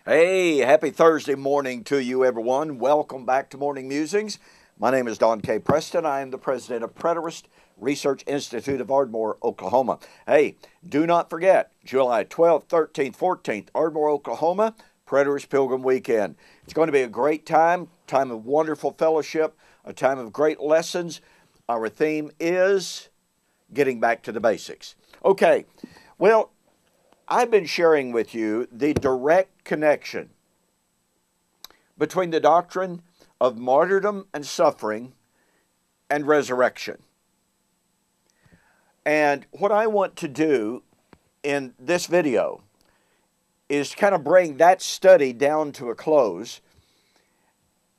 Hey, happy Thursday morning to you, everyone. Welcome back to Morning Musings. My name is Don K. Preston. I am the president of Preterist Research Institute of Ardmore, Oklahoma. Hey, do not forget, July 12th, 13th, 14th, Ardmore, Oklahoma, Preterist Pilgrim Weekend. It's going to be a great time of wonderful fellowship, a time of great lessons. Our theme is getting back to the basics. Okay, well, I've been sharing with you the direct connection between the doctrine of martyrdom and suffering and resurrection. And what I want to do in this video is kind of bring that study down to a close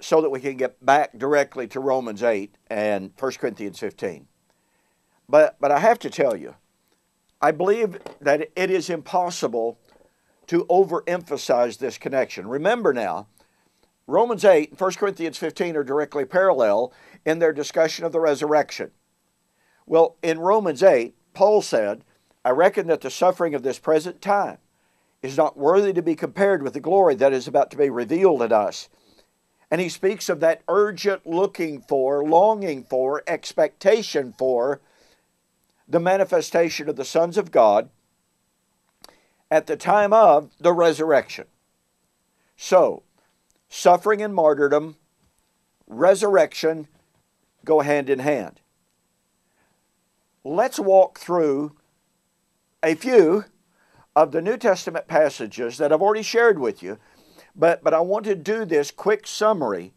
so that we can get back directly to Romans 8 and 1 Corinthians 15. But I have to tell you, I believe that it is impossible to overemphasize this connection. Remember now, Romans 8 and 1 Corinthians 15 are directly parallel in their discussion of the resurrection. Well, in Romans 8, Paul said, I reckon that the suffering of this present time is not worthy to be compared with the glory that is about to be revealed in us. And he speaks of that urgent looking for, longing for, expectation for the manifestation of the sons of God at the time of the resurrection. So, suffering and martyrdom, resurrection go hand in hand. Let's walk through a few of the New Testament passages that I've already shared with you, but I want to do this quick summary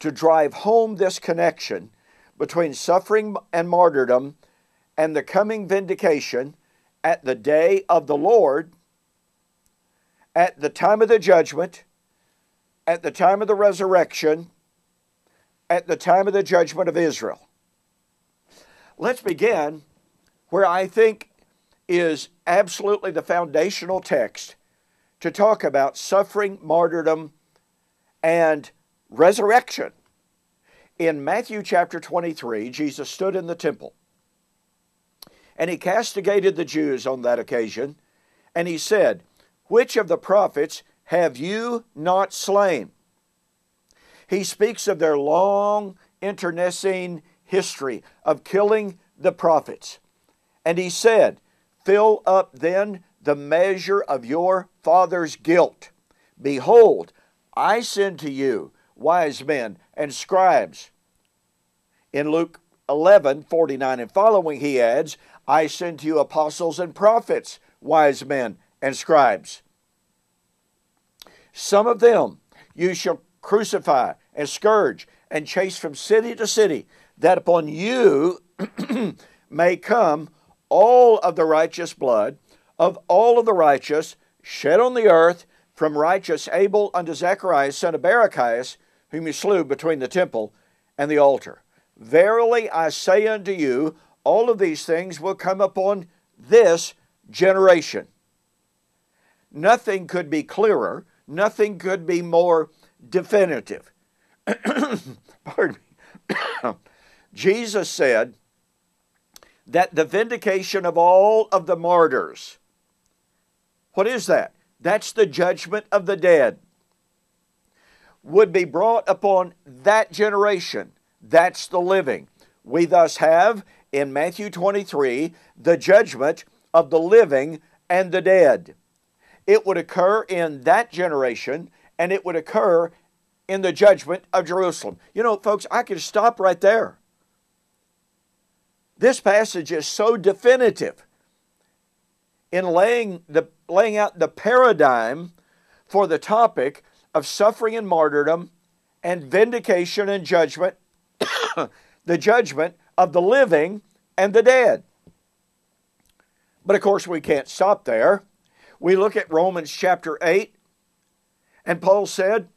to drive home this connection between suffering and martyrdom and the coming vindication at the day of the Lord, at the time of the judgment, at the time of the resurrection, at the time of the judgment of Israel. Let's begin where I think is absolutely the foundational text to talk about suffering, martyrdom, and resurrection. In Matthew chapter 23, Jesus stood in the temple, and he castigated the Jews on that occasion, and he said, which of the prophets have you not slain? He speaks of their long internecine history of killing the prophets. And he said, fill up then the measure of your father's guilt. Behold, I send to you wise men and scribes. In Luke 11:49 and following, he adds, I send to you apostles and prophets, wise men and scribes. Some of them you shall crucify and scourge and chase from city to city, that upon you may come all of the righteous blood of all of the righteous shed on the earth, from righteous Abel unto Zacharias son of Barachias, whom you slew between the temple and the altar. Verily I say unto you, all of these things will come upon this generation. Nothing could be clearer, nothing could be more definitive. Pardon me. Jesus said that the vindication of all of the martyrs, what is that? That's the judgment of the dead, would be brought upon that generation. That's the living. We thus have in Matthew 23 the judgment of the living and the dead. It would occur in that generation, and it would occur in the judgment of Jerusalem. You know, folks, I could stop right there. This passage is so definitive in laying out the paradigm for the topic of suffering and martyrdom and vindication and judgment, the judgment of the living and the dead. But of course we can't stop there. We look at Romans chapter 8, and Paul said,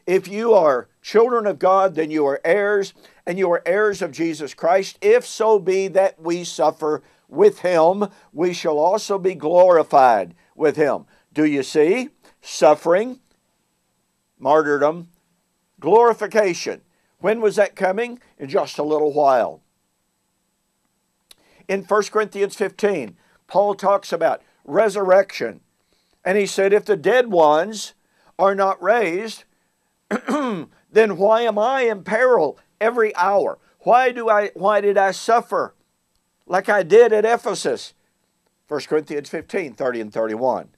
if you are children of God, then you are heirs, and you are heirs of Jesus Christ, if so be that we suffer with him, we shall also be glorified with him. Do you see? Suffering, martyrdom, glorification. When was that coming? In just a little while. In 1 Corinthians 15, Paul talks about resurrection And he said, if the dead ones are not raised, then why am I in peril every hour? Why did I suffer like I did at Ephesus? 1 Corinthians 15, 30 and 31.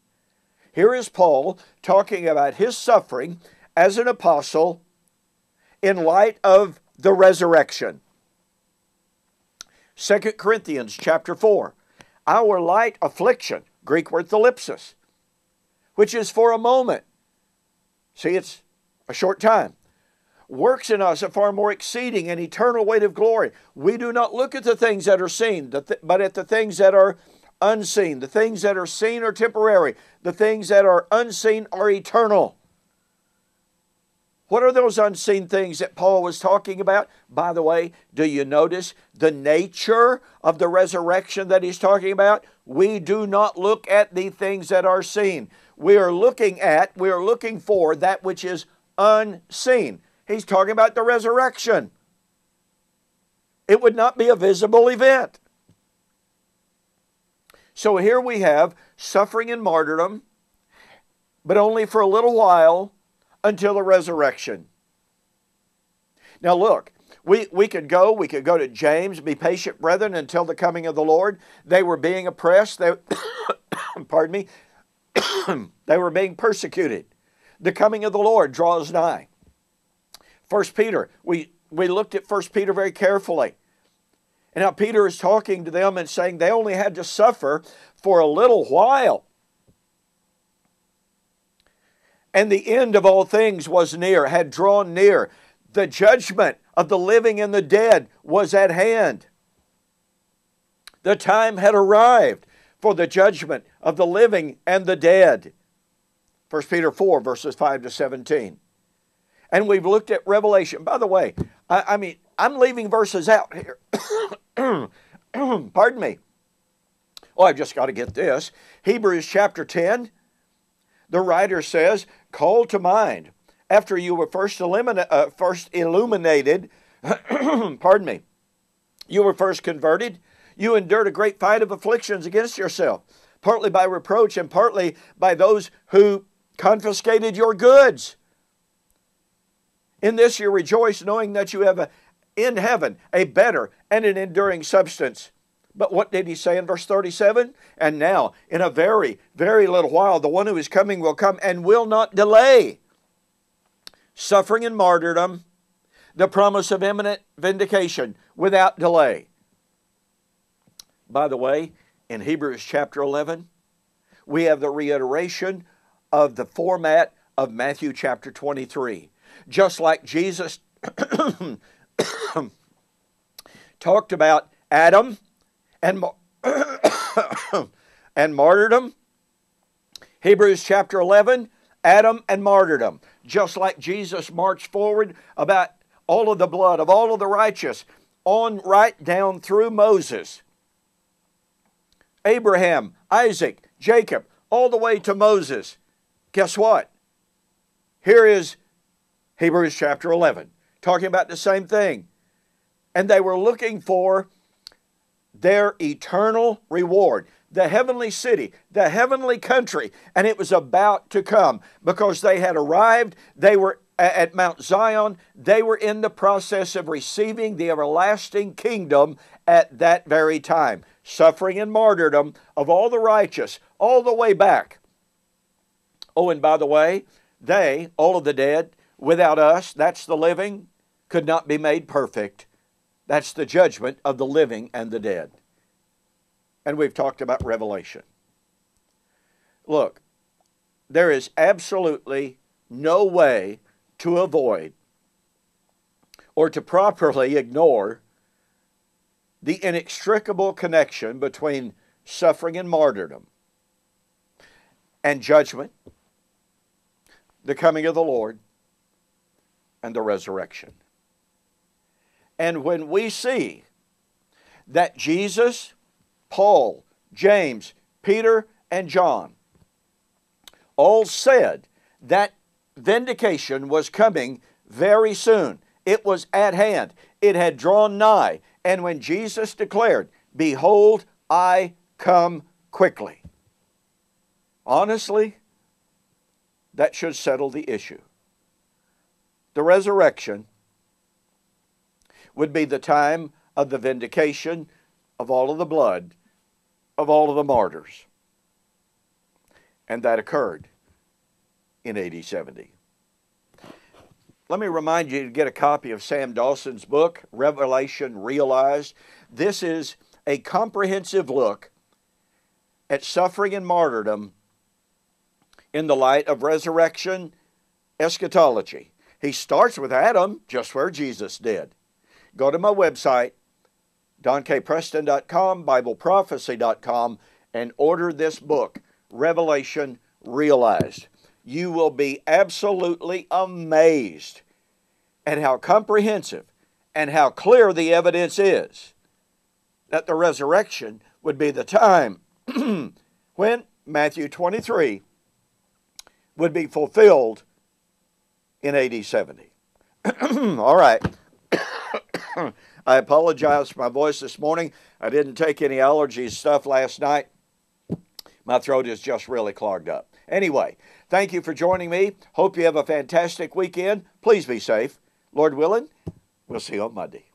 Here is Paul talking about his suffering as an apostle in light of the resurrection. 2 Corinthians chapter 4. Our light affliction, Greek word thalipsis, which is for a moment. See, it's a short time. Works in us a far more exceeding and eternal weight of glory. We do not look at the things that are seen, but at the things that are unseen. The things that are seen are temporary. The things that are unseen are eternal. What are those unseen things that Paul was talking about? By the way, do you notice the nature of the resurrection that he's talking about? We do not look at the things that are seen. We are looking for that which is unseen. He's talking about the resurrection. It would not be a visible event. So here we have suffering and martyrdom, but only for a little while until the resurrection. Now look, we could go to James, be patient, brethren, until the coming of the Lord. They were being oppressed. Pardon me. They were being persecuted. The coming of the Lord draws nigh. 1 Peter, we looked at 1 Peter very carefully. And now Peter is talking to them and saying they only had to suffer for a little while. And the end of all things was near, had drawn near. The judgment of the living and the dead was at hand. The time had arrived for the judgment of the living and the dead. 1 Peter 4, verses 5 to 17. And we've looked at Revelation. By the way, I'm leaving verses out here. Pardon me. Oh, I've just got to get this. Hebrews chapter 10. The writer says, call to mind, after you were first illuminated, pardon me, you were first converted, you endured a great fight of afflictions against yourself, partly by reproach and partly by those who confiscated your goods. In this you rejoice, knowing that you have in heaven a better and an enduring substance. But what did he say in verse 37? And now, in a very, very little while, the one who is coming will come and will not delay. Suffering and martyrdom, the promise of imminent vindication without delay. By the way, in Hebrews chapter 11, we have the reiteration of the format of Matthew chapter 23. Just like Jesus talked about Adam and martyrdom, Hebrews chapter 11, Adam and martyrdom. Just like Jesus marched forward about all of the blood of all of the righteous, on right down through Moses, Abraham, Isaac, Jacob, all the way to Moses. Guess what? Here is Hebrews chapter 11, talking about the same thing. And they were looking for their eternal reward, the heavenly city, the heavenly country, and it was about to come because they had arrived. They were at Mount Zion. They were in the process of receiving the everlasting kingdom at that very time. Suffering and martyrdom of all the righteous, all the way back. Oh, and by the way, they, all of the dead, without us, that's the living, could not be made perfect. That's the judgment of the living and the dead. And we've talked about Revelation. Look, there is absolutely no way to avoid or to properly ignore the inextricable connection between suffering and martyrdom and judgment, the coming of the Lord, and the resurrection. And when we see that Jesus, Paul, James, Peter, and John all said that vindication was coming very soon. It was at hand. It had drawn nigh. And when Jesus declared, behold, I come quickly. Honestly, that should settle the issue. The resurrection would be the time of the vindication of all of the blood of all of the martyrs. And that occurred in AD 70. Let me remind you to get a copy of Sam Dawson's book, Revelation Realized. This is a comprehensive look at suffering and martyrdom in the light of resurrection eschatology. He starts with Adam, just where Jesus did. Go to my website, DonKPreston.com, BibleProphecy.com, and order this book, Revelation Realized. You will be absolutely amazed at how comprehensive and how clear the evidence is that the resurrection would be the time when Matthew 23 would be fulfilled in AD 70. All right. I apologize for my voice this morning. I didn't take any allergy stuff last night. My throat is just really clogged up. Anyway, thank you for joining me. Hope you have a fantastic weekend. Please be safe. Lord willing, we'll see you on Monday.